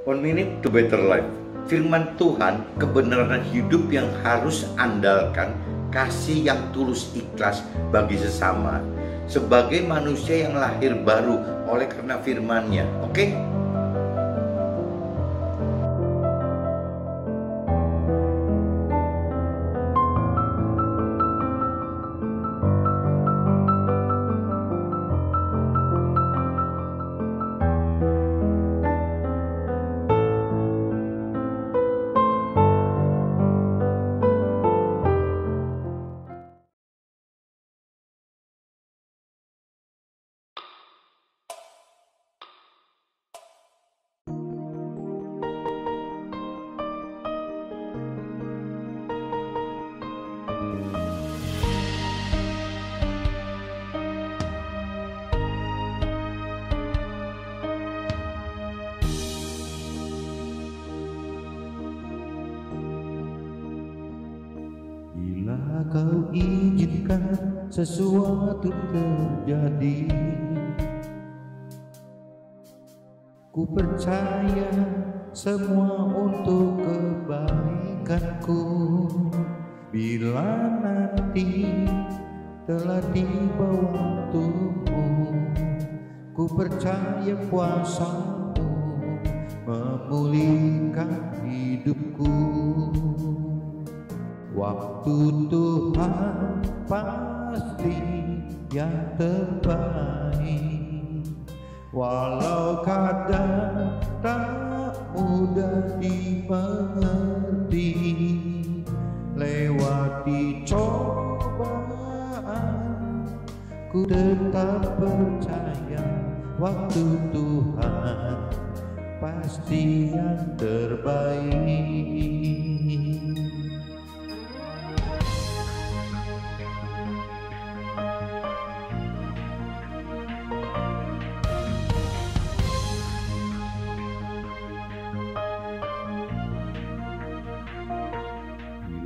One Minute to Better Life. Firman Tuhan, kebenaran hidup yang harus andalkan, kasih yang tulus ikhlas bagi sesama, sebagai manusia yang lahir baru oleh karena firman-Nya. Oke? Bila kau izinkan sesuatu terjadi, ku percaya semua untuk kebaikanku. Bila nanti telah tiba waktumu, ku percaya kuasa-Mu memulihkan hidupku. Waktu Tuhan pasti yang terbaik, walau kadang tak mudah dimengerti. Lewati cobaan, ku tetap percaya waktu Tuhan pasti yang terbaik.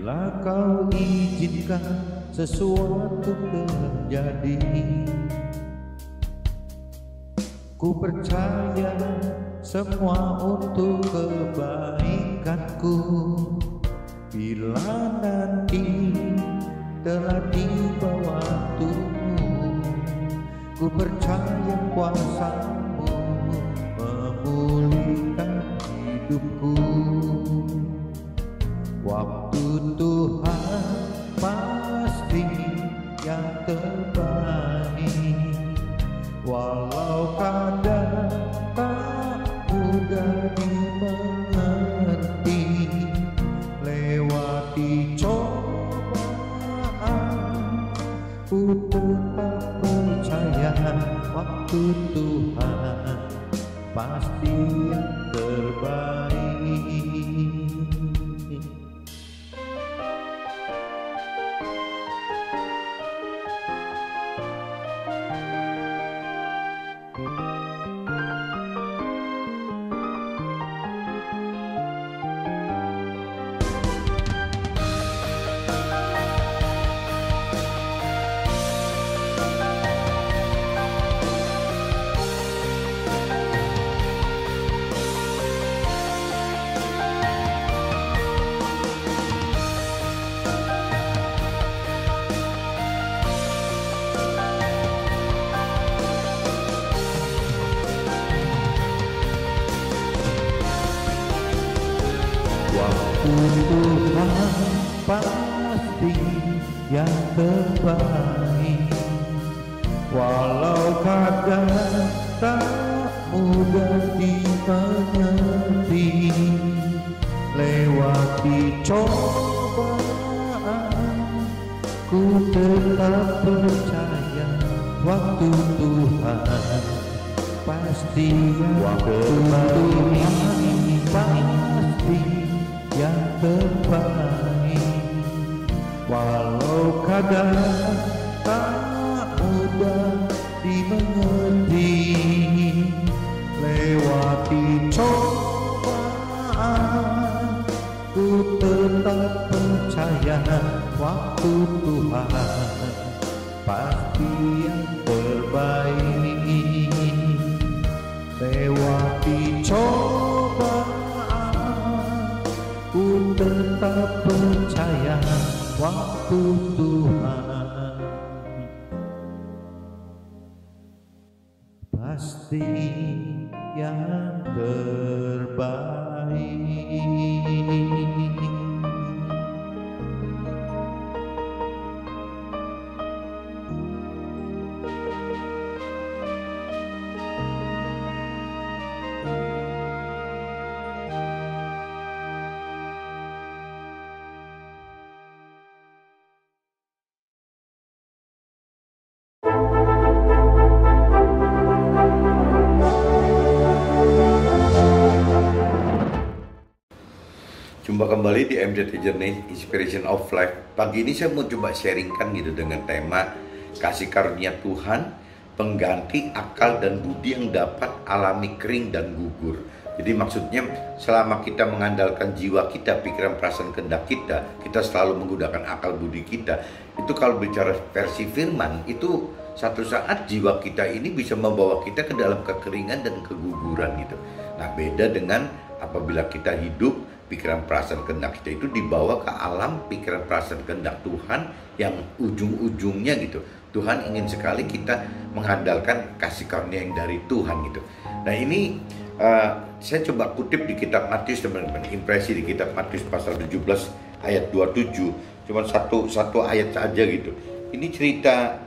Bila kau izinkan sesuatu terjadi, ku percaya semua untuk kebaikanku. Bila nanti telah tiba waktumu, ku percaya kuasa-Mu memulihkan hidupku. Waktu Tuhan pasti yang terbaik, walau kadang tak mudah dimengerti. Lewati cobaan, ku tetap percaya waktu Tuhan pasti yang terbaik. Waktu Tuhan pasti yang terbaik, walau kadang tak mudah dimengerti. Lewati cobaan, ku tetap percaya waktu Tuhan pasti yang terbaik, pasti yang terbaik, walau kadang tak mudah dimengerti. Lewati cobaan, ku tetap percaya waktu Tuhan pasti yang terbaik. Lewati cobaan, waktu Tuhan pasti yang terbaik. Jumpa kembali di MZT Journey Inspiration of Life. Pagi ini saya mau coba sharingkan gitu dengan tema kasih karunia Tuhan pengganti akal dan budi yang dapat alami kering dan gugur. Jadi maksudnya selama kita mengandalkan jiwa kita, pikiran, perasaan, kehendak kita, kita selalu menggunakan akal budi kita. Itu kalau bicara versi firman, itu satu saat jiwa kita ini bisa membawa kita ke dalam kekeringan dan keguguran gitu. Nah, beda dengan apabila kita hidup, pikiran, perasaan, kehendak kita itu dibawa ke alam pikiran, perasaan, kehendak Tuhan yang ujung-ujungnya gitu. Tuhan ingin sekali kita mengandalkan kasih karunia yang dari Tuhan gitu. Nah ini saya coba kutip di kitab Matius teman-teman, impresi di kitab Matius pasal 17 ayat 27. Cuma satu ayat saja gitu. Ini cerita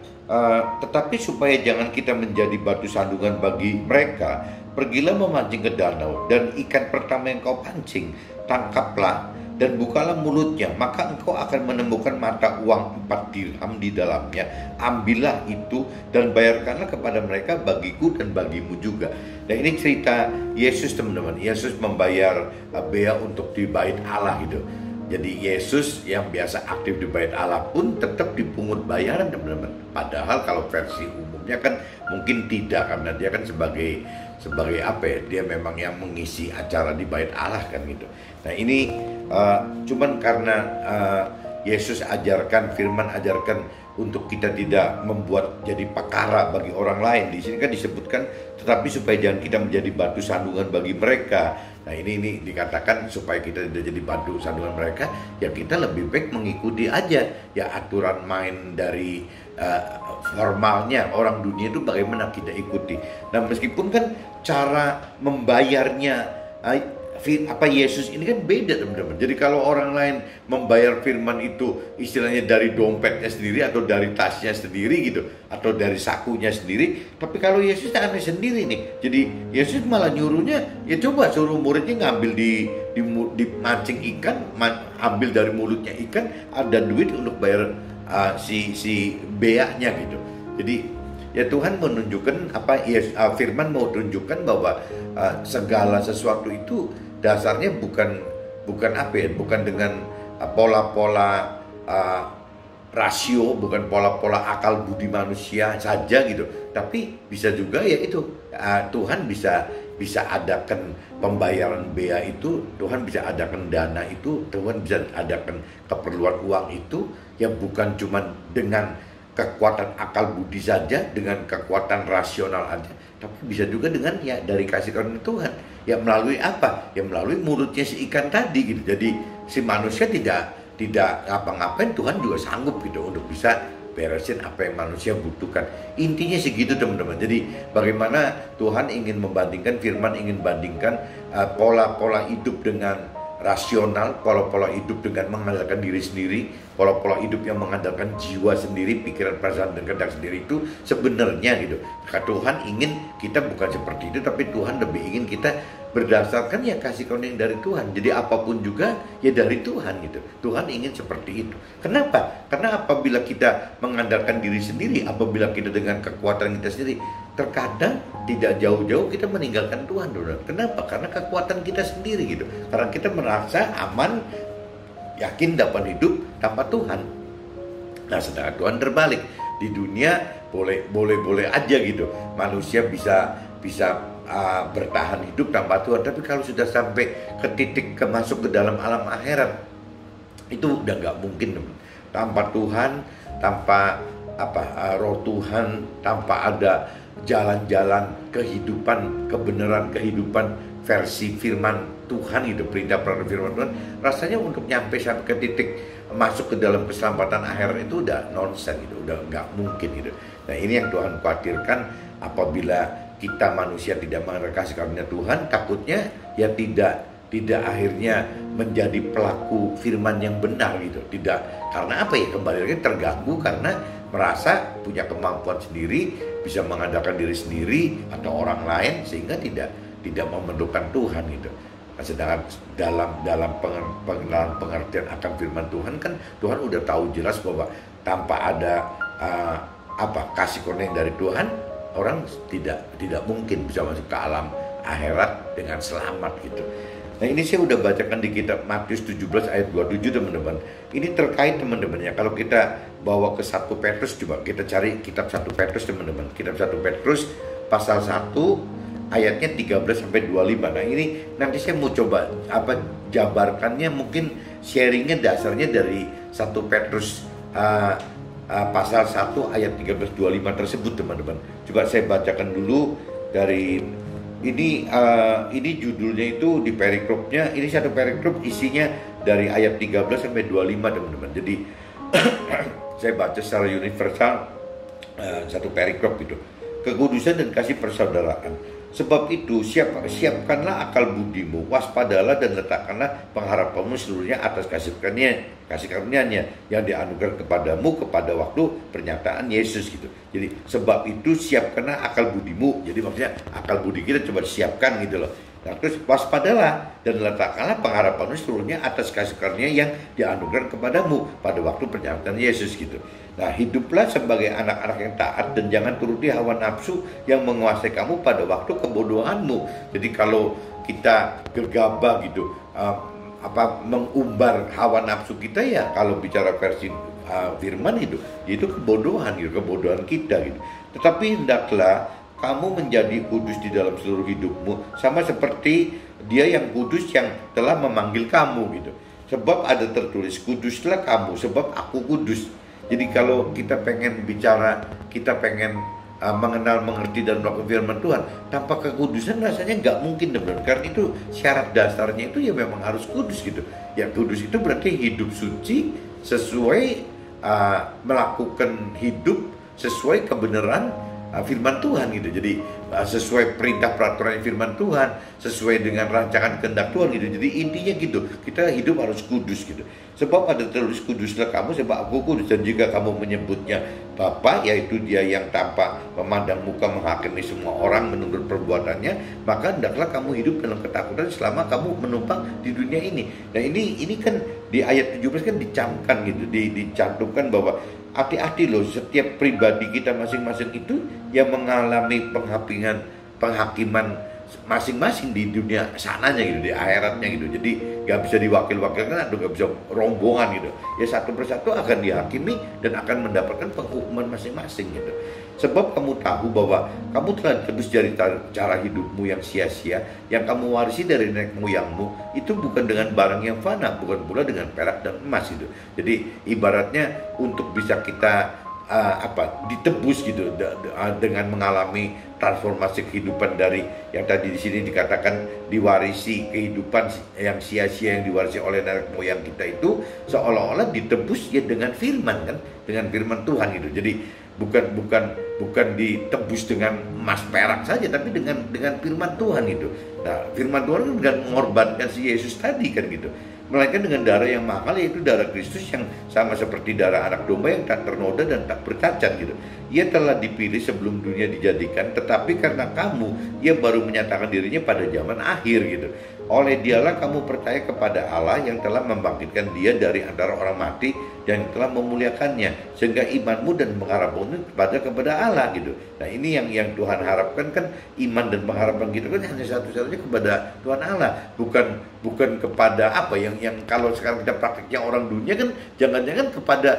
tetapi supaya jangan kita menjadi batu sandungan bagi mereka, pergilah memancing ke danau, dan ikan pertama yang kau pancing tangkaplah dan bukalah mulutnya, maka engkau akan menemukan mata uang 4 dirham di dalamnya. Ambillah itu dan bayarkanlah kepada mereka, bagiku dan bagimu juga. Nah ini cerita Yesus teman-teman. Yesus membayar bea untuk di bait Allah gitu. Jadi Yesus yang biasa aktif di bait Allah pun tetap dipungut bayaran teman-teman. Padahal kalau versi umumnya kan mungkin tidak, karena dia kan sebagai apa ya, dia memang yang mengisi acara di bait Allah kan gitu. Nah ini cuman karena Yesus ajarkan, firman ajarkan untuk kita tidak membuat jadi perkara bagi orang lain. Di sini kan disebutkan tetapi supaya jangan kita menjadi batu sandungan bagi mereka. Nah ini dikatakan supaya kita tidak jadi batu sandungan mereka, ya kita lebih baik mengikuti aja ya aturan main dari formalnya orang dunia itu bagaimana kita ikuti. Nah meskipun kan cara membayarnya apa Yesus ini kan beda teman-teman. Jadi kalau orang lain membayar firman itu istilahnya dari dompetnya sendiri atau dari tasnya sendiri gitu, atau dari sakunya sendiri, tapi kalau Yesus aneh sendiri nih. Jadi Yesus malah nyuruhnya ya coba suruh muridnya ngambil di mancing ikan, ambil dari mulutnya ikan, ada duit untuk bayar si beanya gitu. Jadi ya Tuhan menunjukkan firman mau tunjukkan bahwa segala sesuatu itu dasarnya bukan dengan pola-pola rasio, bukan pola-pola akal budi manusia saja gitu, tapi bisa juga ya itu Tuhan bisa adakan pembayaran bea itu, Tuhan bisa adakan dana itu, Tuhan bisa adakan keperluan uang itu yang bukan cuma dengan kekuatan akal budi saja, dengan kekuatan rasional aja, tapi bisa juga dengan ya dari kasih karunia Tuhan. Ya melalui apa? Ya melalui mulutnya si ikan tadi gitu. Jadi si manusia tidak ngapa-ngapain, Tuhan juga sanggup gitu untuk bisa beresin apa yang manusia butuhkan. Intinya segitu teman-teman. Jadi bagaimana Tuhan ingin membandingkan, firman ingin bandingkan pola-pola hidup dengan rasional, pola-pola hidup dengan mengandalkan diri sendiri, pola-pola hidup yang mengandalkan jiwa sendiri, pikiran, perasaan, dan kehendak sendiri itu sebenarnya gitu. Karena Tuhan ingin kita bukan seperti itu, tapi Tuhan lebih ingin kita berdasarkan ya kasih karunia dari Tuhan. Jadi apapun juga ya dari Tuhan gitu. Tuhan ingin seperti itu. Kenapa? Karena apabila kita mengandalkan diri sendiri, apabila kita dengan kekuatan kita sendiri, terkadang tidak jauh-jauh kita meninggalkan Tuhan. Kenapa? Karena kekuatan kita sendiri gitu. Karena kita merasa aman, yakin dapat hidup tanpa Tuhan. Nah, sedangkan Tuhan terbalik. Di dunia boleh aja gitu. Manusia bisa bertahan hidup tanpa Tuhan. Tapi kalau sudah sampai ke titik masuk ke dalam alam akhirat, itu udah nggak mungkin teman. Tanpa Tuhan, tanpa roh Tuhan, tanpa ada jalan-jalan kehidupan, kebenaran kehidupan versi firman Tuhan itu, perintah perintah firman Tuhan, rasanya untuk nyampe sampai ke titik masuk ke dalam keselamatan akhirat itu udah nonsen gitu, udah nggak mungkin gitu. Nah ini yang Tuhan khawatirkan, apabila kita manusia tidak mengenal kasih karunia Tuhan, takutnya ya tidak akhirnya menjadi pelaku firman yang benar gitu. Tidak, karena apa ya, kembali lagi terganggu karena merasa punya kemampuan sendiri, bisa mengandalkan diri sendiri atau orang lain, sehingga tidak memerlukan Tuhan gitu. Nah, sedangkan dalam pengertian akan firman Tuhan kan, Tuhan udah tahu jelas bahwa tanpa ada kasih karunia dari Tuhan, orang tidak mungkin bisa masuk ke alam akhirat dengan selamat gitu. Nah ini saya udah bacakan di kitab Matius 17 ayat 27 teman-teman. Ini terkait teman-teman ya, kalau kita bawa ke 1 Petrus, coba kita cari kitab 1 Petrus teman-teman. Kitab 1 Petrus pasal 1 ayatnya 13 sampai 25. Nah ini nanti saya mau coba jabarkannya, mungkin sharingnya dasarnya dari 1 Petrus pasal 1 ayat 13-25 tersebut teman-teman. Coba saya bacakan dulu dari ini judulnya itu di perikopnya, ini satu perikrop isinya dari ayat 13 sampai 25 teman-teman. Jadi saya baca secara universal satu perikrop itu. Kekudusan dan kasih persaudaraan. Sebab itu siapkanlah akal budimu, waspadalah dan letakkanlah pengharapanmu seluruhnya atas kasih karunia-Nya yang dianugerahkan kepadamu kepada waktu pernyataan Yesus gitu. Jadi sebab itu siapkanlah akal budimu. Jadi maksudnya akal budi kita coba siapkan gitu loh. Nah, terus waspadalah dan letakkanlah pengharapanmu seluruhnya atas kasih karunia yang dianugerahkan kepadamu pada waktu pernyataan Yesus gitu. Nah, hiduplah sebagai anak-anak yang taat dan jangan turuti hawa nafsu yang menguasai kamu pada waktu kebodohanmu. Jadi kalau kita gegabah gitu, mengumbar hawa nafsu kita, ya kalau bicara versi firman itu kebodohan gitu, kebodohan kita gitu. Tetapi hendaklah kamu menjadi kudus di dalam seluruh hidupmu, sama seperti Dia yang kudus yang telah memanggil kamu gitu. Sebab ada tertulis, kuduslah kamu sebab aku kudus. Jadi kalau kita pengen bicara, kita pengen mengenal, mengerti dan melakukan firman Tuhan tanpa kekudusan, rasanya nggak mungkin teman-teman. Karena itu syarat dasarnya itu ya memang harus kudus gitu. Ya kudus itu berarti hidup suci sesuai melakukan hidup sesuai kebenaran firman Tuhan gitu. Jadi sesuai perintah peraturan firman Tuhan, sesuai dengan rancangan kehendak Tuhan gitu. Jadi intinya gitu, kita hidup harus kudus gitu. Sebab ada tertulis, kuduslah kamu sebab aku kudus. Dan jika kamu menyebutnya Bapa, yaitu Dia yang tanpa memandang muka menghakimi semua orang menurut perbuatannya, maka hendaklah kamu hidup dalam ketakutan selama kamu menumpang di dunia ini. Nah ini kan di ayat 17 kan dicamkan gitu, dicantumkan bahwa hati-hati loh, setiap pribadi kita masing-masing itu yang mengalami penghakiman masing-masing di dunia sananya gitu, di akhiratnya gitu. Jadi gak bisa diwakil-wakilkan atau gak bisa rombongan gitu. Ya satu persatu akan dihakimi dan akan mendapatkan penghukuman masing-masing gitu. Sebab kamu tahu bahwa kamu telah ditebus dari cara hidupmu yang sia-sia, yang kamu warisi dari nenek moyangmu, itu bukan dengan barang yang fana, bukan pula dengan perak dan emas gitu. Jadi ibaratnya untuk bisa kita ditebus gitu dengan mengalami transformasi kehidupan dari yang tadi di sini dikatakan diwarisi kehidupan yang sia-sia yang diwarisi oleh nenek moyang kita, itu seolah-olah ditebus ya dengan firman kan, dengan firman Tuhan gitu. Jadi bukan ditebus dengan emas perak saja, tapi dengan firman Tuhan itu. Nah, firman Tuhan kan dengan mengorbankan si Yesus tadi kan gitu. Melainkan dengan darah yang mahal, yaitu darah Kristus yang sama seperti darah anak domba yang tak ternoda dan tak bercacat gitu. Ia telah dipilih sebelum dunia dijadikan, tetapi karena kamu, Ia baru menyatakan dirinya pada zaman akhir gitu. Oleh Dialah kamu percaya kepada Allah yang telah membangkitkan Dia dari antara orang mati dan telah memuliakannya, sehingga imanmu dan pengharapanmu kepada Allah gitu. Nah ini yang Tuhan harapkan kan, iman dan pengharapan kita kan hanya satu-satunya kepada Tuhan Allah, bukan kepada apa yang kalau sekarang kita praktiknya orang dunia kan, jangan-jangan kepada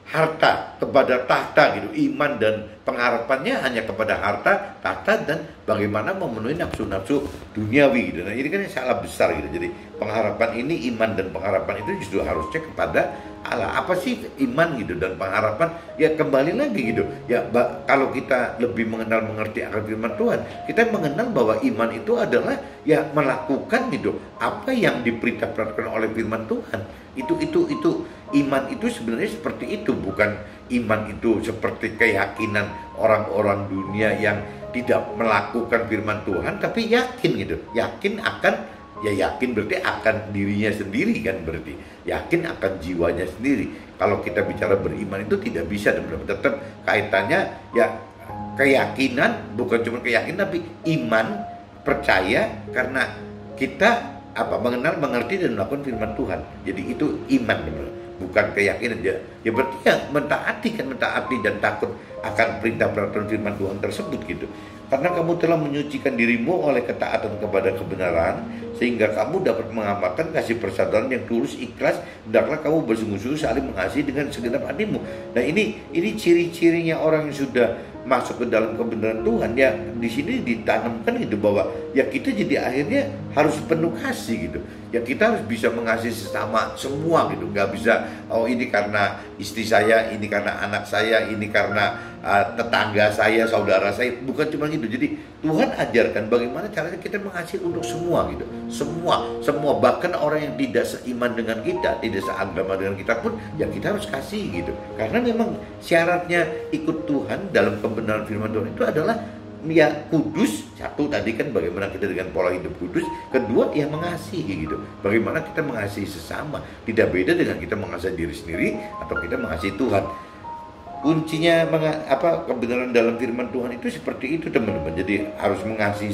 harta, kepada tahta gitu. Iman dan pengharapannya hanya kepada harta, tahta, dan bagaimana memenuhi nafsu-nafsu duniawi gitu. Nah ini kan salah besar gitu. Jadi pengharapan ini, iman dan pengharapan itu justru harusnya kepada Allah. Apa sih iman gitu dan pengharapan? Ya kembali lagi gitu. Ya kalau kita lebih mengerti akan firman Tuhan, kita mengenal bahwa iman itu adalah ya melakukan gitu apa yang diperintahkan oleh firman Tuhan. iman itu sebenarnya seperti itu, bukan iman itu seperti keyakinan orang-orang dunia yang tidak melakukan firman Tuhan tapi yakin gitu. Yakin akan, ya yakin berarti akan dirinya sendiri kan, berarti yakin akan jiwanya sendiri. Kalau kita bicara beriman itu tidak bisa, tetap kaitannya ya keyakinan, bukan cuma keyakinan tapi iman, percaya karena kita mengenal, mengerti dan melakukan firman Tuhan. Jadi itu iman, bukan keyakinan. Ya berarti ya mentaati dan takut akan perintah peraturan firman Tuhan tersebut gitu. Karena kamu telah menyucikan dirimu oleh ketaatan kepada kebenaran, sehingga kamu dapat mengamalkan kasih persaudaraan yang tulus ikhlas. Hendaklah kamu bersungguh-sungguh saling mengasihi dengan segenap hatimu. Nah ini ciri-cirinya orang yang sudah masuk ke dalam kebenaran Tuhan. Ya di sini ditanamkan gitu bahwa ya kita jadi akhirnya harus penuh kasih gitu. Ya kita harus bisa mengasihi sesama semua gitu. Nggak bisa ini karena istri saya, ini karena anak saya, ini karena tetangga saya, saudara saya. Bukan cuma gitu. Jadi Tuhan ajarkan bagaimana caranya kita mengasihi untuk semua gitu. Semua bahkan orang yang tidak seiman dengan kita, tidak seagama dengan kita pun ya kita harus kasih gitu. Karena memang syaratnya ikut Tuhan dalam kebenaran firman Tuhan itu adalah ya kudus. Satu tadi kan bagaimana kita dengan pola hidup kudus. Kedua ya mengasihi gitu. Bagaimana kita mengasihi sesama. Tidak beda dengan kita mengasihi diri sendiri atau kita mengasihi Tuhan. Kuncinya kebenaran dalam firman Tuhan itu seperti itu teman-teman. Jadi harus mengasihi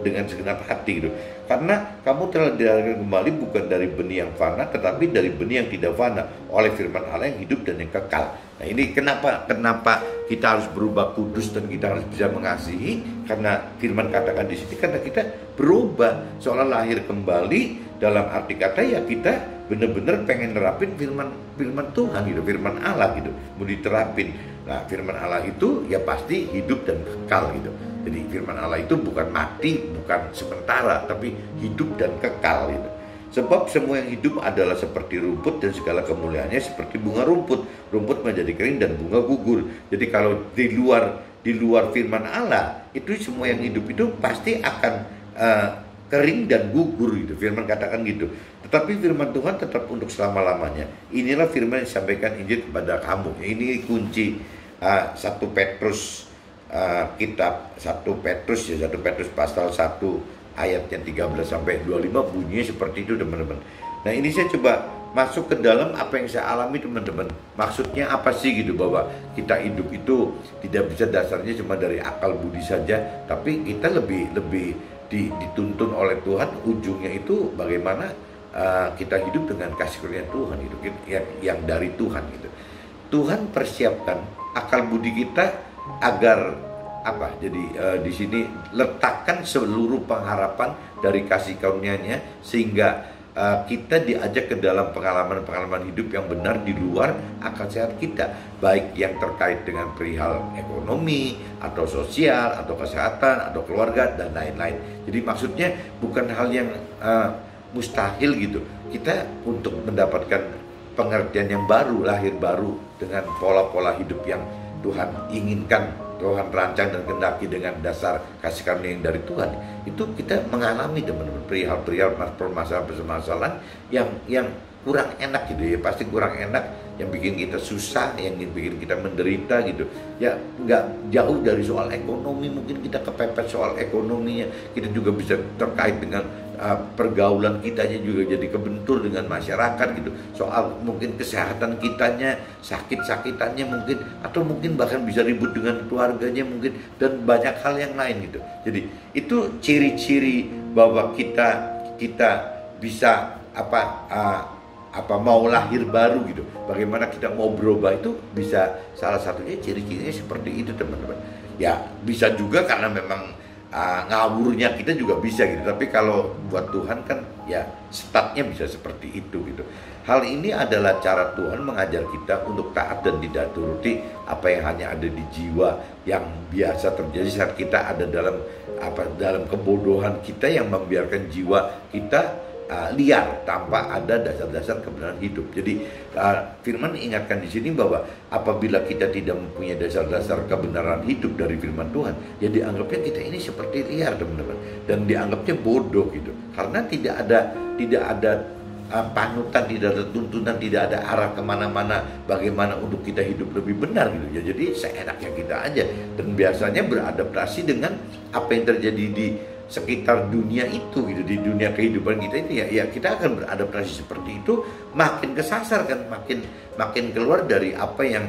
dengan segenap hati gitu. Karena kamu telah dilahirkan kembali bukan dari benih yang fana, tetapi dari benih yang tidak fana, oleh firman Allah yang hidup dan yang kekal. Nah ini kenapa kita harus berubah kudus dan kita harus bisa mengasihi? Karena firman katakan di sini karena kita berubah seolah lahir kembali. Dalam arti kata ya kita benar-benar pengen nerapin firman Tuhan gitu, firman Allah gitu, mau diterapin. Nah firman Allah itu ya pasti hidup dan kekal gitu. Jadi firman Allah itu bukan mati, bukan sementara, tapi hidup dan kekal gitu. Sebab semua yang hidup adalah seperti rumput dan segala kemuliaannya seperti bunga rumput. Rumput menjadi kering dan bunga gugur. Jadi kalau di luar firman Allah itu semua yang hidup itu pasti akan kering dan gugur gitu. Firman katakan gitu. Tetapi firman Tuhan tetap untuk selama-lamanya. Inilah firman yang disampaikan Injil kepada kamu. Ini kunci 1 Petrus kitab 1 Petrus ya, 1 Petrus pasal 1 ayatnya 13 sampai 25 bunyinya seperti itu teman-teman. Nah ini saya coba masuk ke dalam apa yang saya alami teman-teman. Maksudnya apa sih gitu, bahwa kita hidup itu tidak bisa dasarnya cuma dari akal budi saja, tapi kita lebih dituntun oleh Tuhan. Ujungnya itu bagaimana kita hidup dengan kasih karunia Tuhan itu yang dari Tuhan gitu. Tuhan persiapkan akal budi kita agar jadi di sini letakkan seluruh pengharapan dari kasih karunia-Nya sehingga kita diajak ke dalam pengalaman-pengalaman hidup yang benar di luar akal sehat kita, baik yang terkait dengan perihal ekonomi atau sosial atau kesehatan atau keluarga dan lain-lain. Jadi maksudnya bukan hal yang mustahil gitu. Kita untuk mendapatkan pengertian yang baru, lahir baru dengan pola-pola hidup yang Tuhan inginkan, Tuhan rancang dan kehendaki dengan dasar kasih karunia yang dari Tuhan. Itu kita mengalami teman-teman perihal permasalahan-permasalahan yang kurang enak gitu ya, pasti kurang enak, yang bikin kita susah, yang bikin kita menderita gitu. Ya nggak jauh dari soal ekonomi, mungkin kita kepepet soal ekonominya, kita juga bisa terkait dengan pergaulan kitanya juga jadi kebentur dengan masyarakat gitu. Soal mungkin kesehatan kitanya, sakit-sakitannya mungkin, atau mungkin bahkan bisa ribut dengan keluarganya mungkin, dan banyak hal yang lain gitu. Jadi itu ciri-ciri bahwa kita bisa mau lahir baru gitu. Bagaimana kita mau berubah itu bisa, salah satunya ciri-cirinya seperti itu teman-teman. Ya bisa juga karena memang ngawurnya kita juga bisa gitu. Tapi kalau buat Tuhan kan ya statnya bisa seperti itu gitu. Hal ini adalah cara Tuhan mengajar kita untuk taat dan tidak turuti apa yang hanya ada di jiwa, yang biasa terjadi saat kita ada dalam kebodohan kita yang membiarkan jiwa kita liar tanpa ada dasar-dasar kebenaran hidup. Jadi firman ingatkan di sini bahwa apabila kita tidak mempunyai dasar-dasar kebenaran hidup dari firman Tuhan, ya dianggapnya kita ini seperti liar teman-teman, dan dianggapnya bodoh gitu. Karena tidak ada panutan, tidak ada tuntunan, tidak ada arah kemana-mana bagaimana untuk kita hidup lebih benar gitu ya. Jadi seenaknya kita aja, dan biasanya beradaptasi dengan apa yang terjadi di sekitar dunia itu gitu, di dunia kehidupan kita itu ya kita akan beradaptasi seperti itu, makin kesasar kan, makin keluar dari apa yang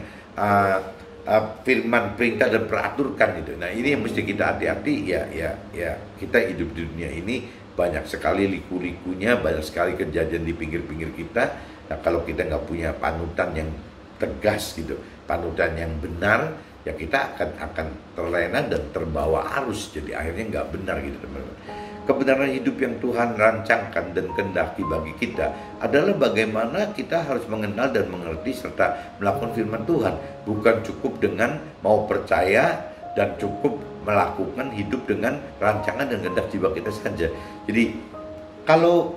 firman, perintah dan peraturkan gitu. Nah ini yang mesti kita hati-hati ya kita hidup di dunia ini banyak sekali liku-likunya, banyak sekali kejadian di pinggir-pinggir kita. Nah kalau kita nggak punya panutan yang tegas gitu, panutan yang benar, ya kita akan terlena dan terbawa arus, jadi akhirnya nggak benar gitu teman-teman. Kebenaran hidup yang Tuhan rancangkan dan kehendaki bagi kita adalah bagaimana kita harus mengenal dan mengerti serta melakukan firman Tuhan. Bukan cukup dengan mau percaya dan cukup melakukan hidup dengan rancangan dan kehendak jiwa kita saja. Jadi kalau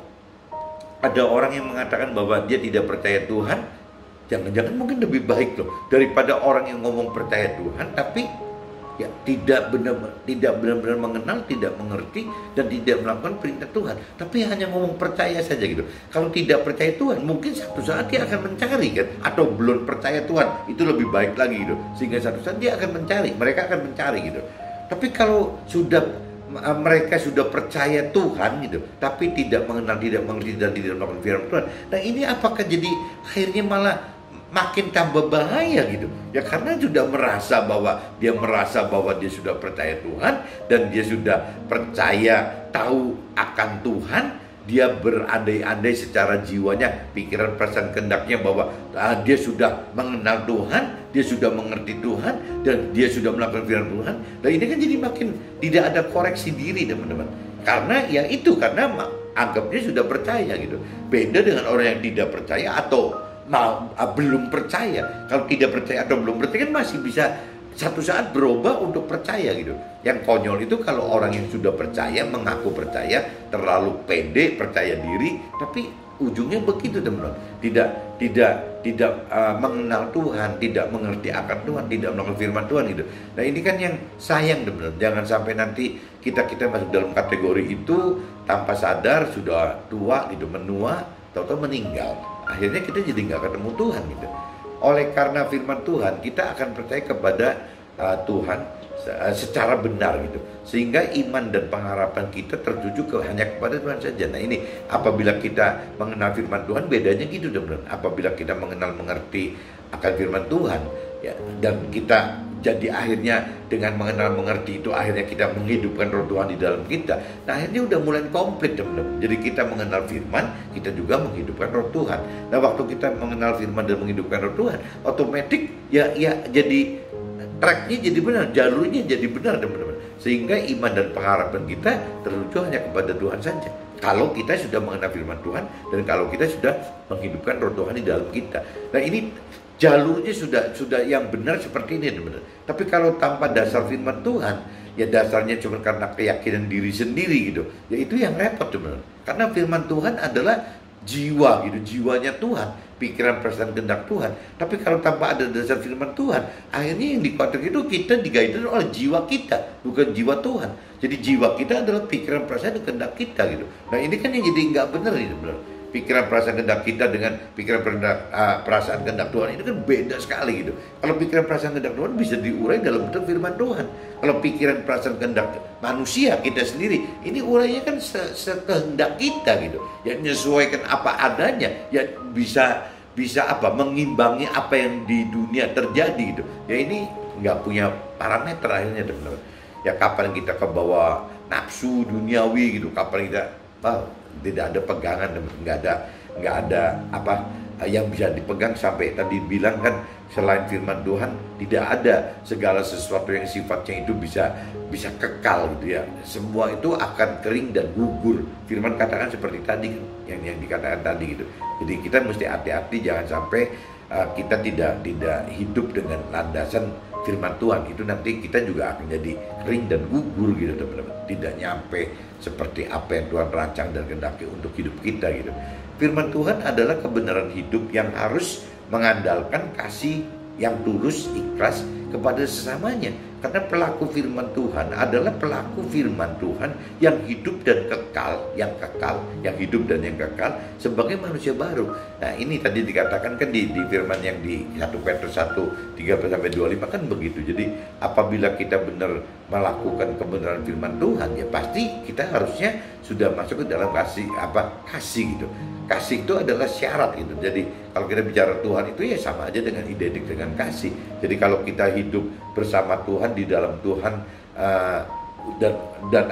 ada orang yang mengatakan bahwa dia tidak percaya Tuhan, jangan-jangan mungkin lebih baik loh daripada orang yang ngomong percaya Tuhan tapi ya tidak benar-benar mengenal, tidak mengerti dan tidak melakukan perintah Tuhan, tapi hanya ngomong percaya saja gitu. Kalau tidak percaya Tuhan, mungkin satu saat dia akan mencari kan, atau belum percaya Tuhan, itu lebih baik lagi gitu. Sehingga satu saat dia akan mencari, mereka akan mencari gitu. Tapi kalau mereka sudah percaya Tuhan gitu, tapi tidak mengenal, tidak mengerti dan tidak melakukan firman Tuhan, nah ini apakah jadi akhirnya malah makin tambah bahaya gitu ya, karena sudah merasa bahwa dia sudah percaya Tuhan dan dia sudah percaya tahu akan Tuhan, dia berandai-andai secara jiwanya, pikiran, perasaan, kehendaknya bahwa dia sudah mengenal Tuhan, dia sudah mengerti Tuhan dan dia sudah melakukan firman Tuhan. Dan ini kan jadi makin tidak ada koreksi diri teman-teman, karena ya itu karena anggapnya sudah percaya gitu. Beda dengan orang yang tidak percaya atau belum percaya. Kalau tidak percaya atau belum percaya kan masih bisa satu saat berubah untuk percaya gitu. Yang konyol itu kalau orang yang sudah percaya, mengaku percaya, terlalu pede, percaya diri, tapi ujungnya begitu teman-teman. Tidak mengenal Tuhan, tidak mengerti akan Tuhan, tidak melakukan firman Tuhan gitu. Nah ini kan yang sayang teman-teman. Jangan sampai nanti kita masuk dalam kategori itu tanpa sadar sudah tua gitu, menua, tahu-tahu meninggal. Akhirnya kita jadi nggak ketemu Tuhan gitu. Oleh karena firman Tuhan, kita akan percaya kepada Tuhan secara benar gitu, sehingga iman dan pengharapan kita tertuju hanya kepada Tuhan saja. Nah ini apabila kita mengenal firman Tuhan, bedanya gitu teman-teman. Apabila kita mengenal, mengerti akan firman Tuhan ya, dan kita jadi akhirnya dengan mengenal, mengerti itu akhirnya kita menghidupkan roh Tuhan di dalam kita. Nah akhirnya udah mulai komplit teman-teman. Jadi kita mengenal firman, kita juga menghidupkan roh Tuhan. Nah waktu kita mengenal firman dan menghidupkan roh Tuhan, otomatis ya jadi tracknya jadi benar, jalurnya jadi benar teman-teman. Sehingga iman dan pengharapan kita tertuju hanya kepada Tuhan saja. Kalau kita sudah mengenal firman Tuhan dan kalau kita sudah menghidupkan roh Tuhan di dalam kita. Nah ini jalurnya sudah yang benar seperti ini teman-teman. Tapi kalau tanpa dasar firman Tuhan, ya dasarnya cuma karena keyakinan diri sendiri gitu, ya itu yang repot teman-teman. Karena firman Tuhan adalah jiwa gitu, jiwanya Tuhan, pikiran, perasaan, kehendak Tuhan. Tapi kalau tanpa ada dasar firman Tuhan, akhirnya yang dikhawatirkan itu kita digaitkan oleh jiwa kita, bukan jiwa Tuhan. Jadi jiwa kita adalah pikiran, perasaan, dan kehendak kita gitu. Nah ini kan yang jadi nggak benar ini benar. Pikiran, perasaan, kehendak kita dengan pikiran, perasaan, kehendak Tuhan itu kan beda sekali gitu. Kalau pikiran, perasaan, kehendak Tuhan bisa diurai dalam bentuk firman Tuhan. Kalau pikiran, perasaan, kehendak manusia kita sendiri, ini urainya kan sekehendak kita gitu. Ya menyesuaikan apa adanya, ya bisa mengimbangi apa yang di dunia terjadi gitu. Ya ini nggak punya parameter akhirnya teman-teman. Ya kapan kita kebawa nafsu duniawi gitu, kapan kita tidak ada pegangan, nggak ada apa yang bisa dipegang. Sampai tadi bilang kan, selain firman Tuhan tidak ada segala sesuatu yang sifatnya itu bisa kekal gitu ya. Semua itu akan kering dan gugur. Firman katakan seperti tadi yang dikatakan tadi gitu. Jadi kita mesti hati-hati jangan sampai kita tidak hidup dengan landasan firman Tuhan. Itu nanti kita juga akan jadi kering dan gugur gitu teman-teman. Tidak nyampe seperti apa yang Tuhan rancang dan kehendaki untuk hidup kita gitu. Firman Tuhan adalah kebenaran hidup yang harus mengandalkan kasih yang tulus, ikhlas kepada sesamanya. Karena pelaku firman Tuhan adalah pelaku firman Tuhan yang hidup dan kekal, yang hidup dan yang kekal sebagai manusia baru. Nah, ini tadi dikatakan kan di firman yang di 1 Petrus 1 13-25 kan begitu. Jadi apabila kita benar melakukan kebenaran firman Tuhan, ya pasti kita harusnya sudah masuk ke dalam kasih gitu. Kasih itu adalah syarat gitu. Jadi kalau kita bicara Tuhan itu ya sama aja dengan identik dengan kasih. Jadi kalau kita hidup bersama Tuhan, di dalam Tuhan, dan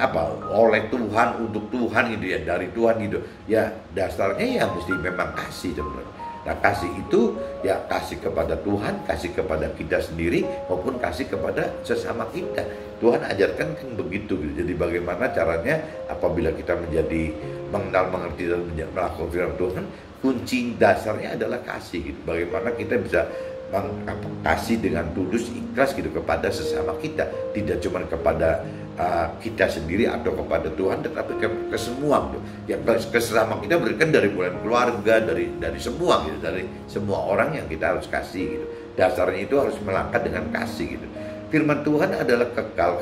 oleh Tuhan, untuk Tuhan gitu ya, dari Tuhan gitu ya, dasarnya ya mesti memang kasih teman-teman. Nah, kasih itu ya kasih kepada Tuhan, kasih kepada kita sendiri, maupun kasih kepada sesama kita. Tuhan ajarkan kan begitu gitu. Jadi bagaimana caranya apabila kita menjadi mengenal, mengerti, dan melakukan firman Tuhan, kunci dasarnya adalah kasih gitu. Bagaimana kita bisa kasih dengan tulus, ikhlas gitu kepada sesama kita, tidak cuma kepada kita sendiri atau kepada Tuhan, tetapi ke semua gitu. Ya ke sesama kita berikan dari mulai keluarga, dari semua gitu, dari semua orang yang kita harus kasih gitu. Dasarnya itu harus melangkah dengan kasih gitu. Firman Tuhan adalah kekal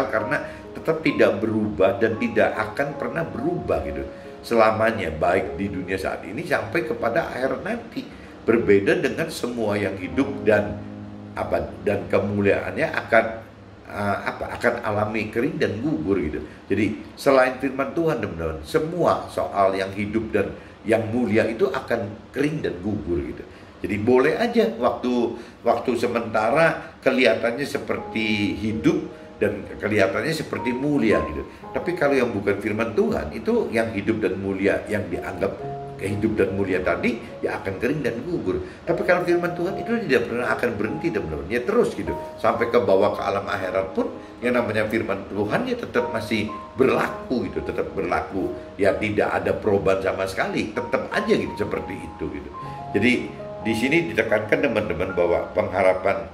karena tetap tidak berubah dan tidak akan pernah berubah gitu selamanya, baik di dunia saat ini sampai kepada akhir nanti. Berbeda dengan semua yang hidup dan kemuliaannya akan alami kering dan gugur gitu. Jadi selain firman Tuhan teman-teman, semua soal yang hidup dan yang mulia itu akan kering dan gugur gitu. Jadi boleh aja waktu sementara kelihatannya seperti hidup dan kelihatannya seperti mulia gitu. Tapi kalau yang bukan firman Tuhan, itu yang hidup dan mulia, yang dianggap hidup dan mulia tadi, ya akan kering dan gugur. Tapi kalau firman Tuhan itu tidak pernah akan berhenti teman-teman, ya terus gitu. Sampai ke bawah ke alam akhirat pun yang namanya firman Tuhan ya tetap masih berlaku gitu, tetap berlaku. Ya tidak ada perubahan sama sekali, tetap aja gitu seperti itu gitu. Jadi di sini ditekankan teman-teman bahwa pengharapan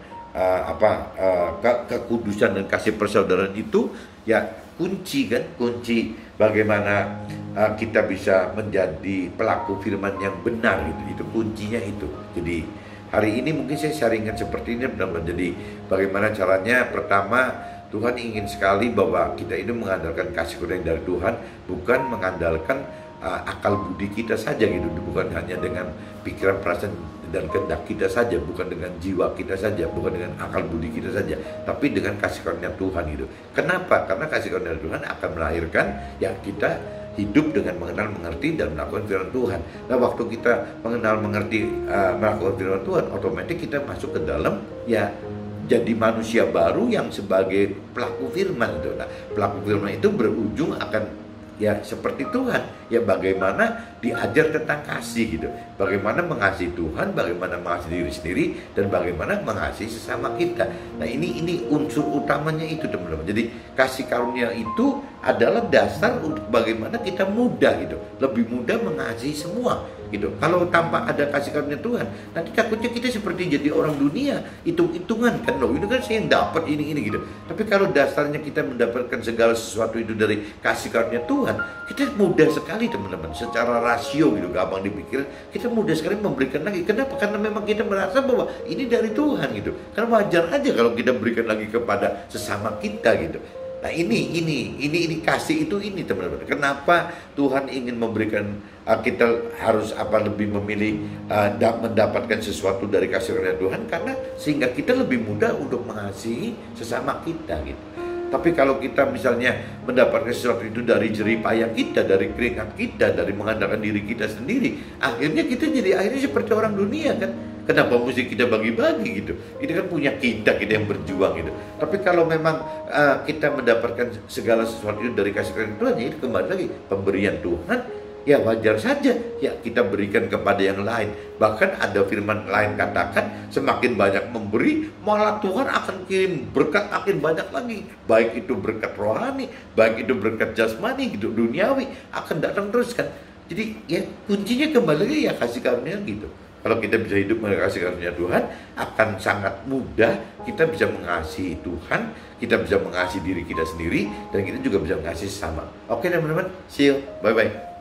kekudusan dan kasih persaudaraan itu ya kunci bagaimana kita bisa menjadi pelaku firman yang benar gitu. Itu kuncinya itu. Jadi hari ini mungkin saya sharingkan seperti ini teman-teman. Jadi bagaimana caranya? Pertama, Tuhan ingin sekali bahwa kita ini mengandalkan kasih karunia dari Tuhan, bukan mengandalkan akal budi kita saja gitu, bukan hanya dengan pikiran, perasaan dan kehendak kita saja, bukan dengan jiwa kita saja, bukan dengan akal budi kita saja, tapi dengan kasih karunia Tuhan gitu. Kenapa? Karena kasih karunia Tuhan akan melahirkan yang kita hidup dengan mengenal, mengerti, dan melakukan firman Tuhan. Nah, waktu kita mengenal, mengerti, melakukan firman Tuhan, otomatis kita masuk ke dalam ya jadi manusia baru yang sebagai pelaku firman itu. Nah, pelaku firman itu berujung akan ya seperti Tuhan, ya bagaimana diajar tentang kasih gitu, bagaimana mengasihi Tuhan, bagaimana mengasihi diri sendiri, dan bagaimana mengasihi sesama kita. Nah ini unsur utamanya itu teman-teman. Jadi kasih karunia itu adalah dasar untuk bagaimana kita mudah gitu, lebih mudah mengasihi semua gitu. Kalau tanpa ada kasih karunia Tuhan, nanti takutnya kita seperti jadi orang dunia, hitung-hitungan kan, loh ini kan saya yang dapat ini gitu. Tapi kalau dasarnya kita mendapatkan segala sesuatu itu dari kasih karunia Tuhan, kita mudah sekali teman-teman, secara rasio gitu, gampang dipikir, kita mudah sekali memberikan lagi. Kenapa? Karena memang kita merasa bahwa ini dari Tuhan gitu. Karena wajar aja kalau kita berikan lagi kepada sesama kita gitu. Nah ini kasih itu ini teman-teman. Kenapa Tuhan ingin memberikan kita harus lebih memilih mendapatkan sesuatu dari kasih karunia Tuhan, karena sehingga kita lebih mudah untuk mengasihi sesama kita gitu. Tapi kalau kita misalnya mendapatkan sesuatu itu dari jerih payah kita, dari keringat kita, dari mengandalkan diri kita sendiri, akhirnya seperti orang dunia kan. Kenapa mesti kita bagi-bagi gitu? Kita kan punya kita yang berjuang gitu. Tapi kalau memang kita mendapatkan segala sesuatu itu dari kasih karunia Tuhan, ya itu kembali lagi pemberian Tuhan. Ya wajar saja ya kita berikan kepada yang lain. Bahkan ada firman lain katakan, semakin banyak memberi, malah Tuhan akan kirim berkat makin banyak lagi. Baik itu berkat rohani, baik itu berkat jasmani gitu, duniawi akan datang terus kan. Jadi ya kuncinya kembali lagi ya kasih karunia gitu. Kalau kita bisa hidup dengan kasih karunia Tuhan, akan sangat mudah kita bisa mengasihi Tuhan, kita bisa mengasihi diri kita sendiri, dan kita juga bisa mengasihi sesama. Oke teman-teman, see you, bye-bye.